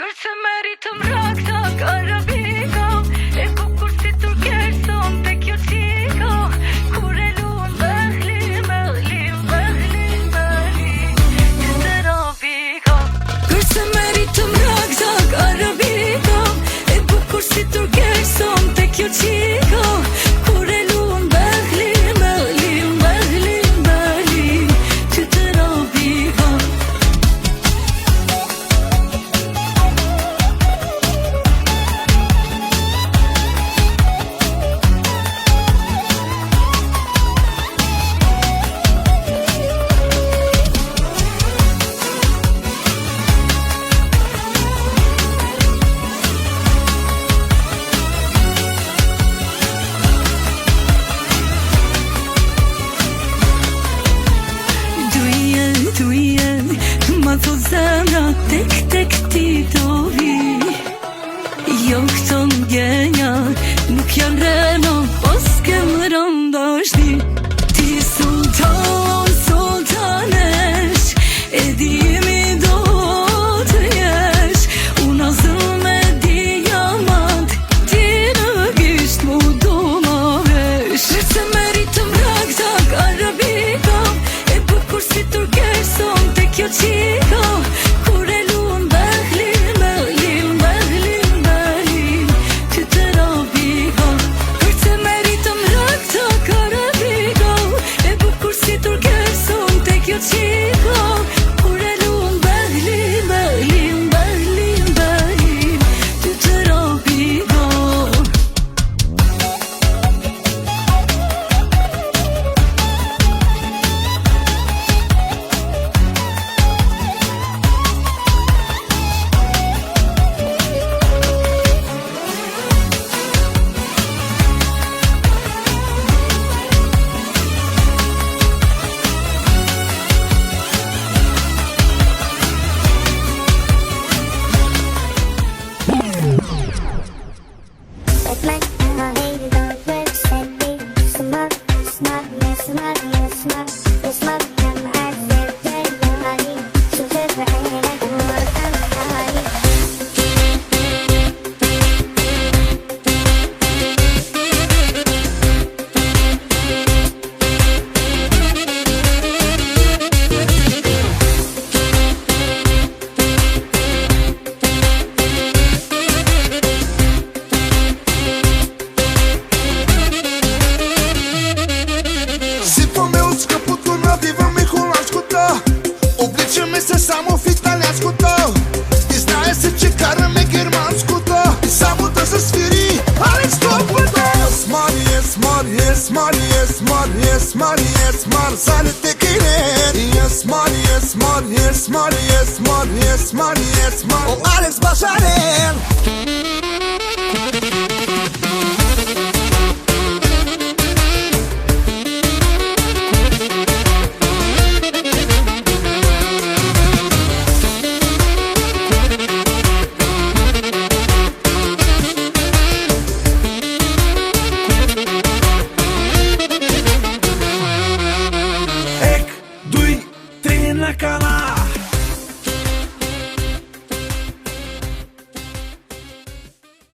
Kërse meritëm rakta karabika E kukur si turkeson te kjo qika Kur e luan behli Që të rabika Kërse meritëm rakta karabika E kukur si turkeson te kjo qika Kur e luan behli Që të rabika Ma thot zemra tek ti do vi Jo këto mgenja nuk janë rena Pas ke më rëndashti Ti sultanesh E dimi do të jesh Una zëll me diamant Ti në gisht mu do ma vesh Se meritëm rakta karabika E bukur si turkeson te kjo qika Kur e luan behli Që të rabika Kërce meritëm rakta karabika E bukur si turkeson te kjo qika Kur e luan behli Që të rabika Se samo fitalian skuto Ti znaje se që karë me German skuto Ti samo të se sfiri Ale qëto përdo Smar Sale te kire Smar O Alex Basharen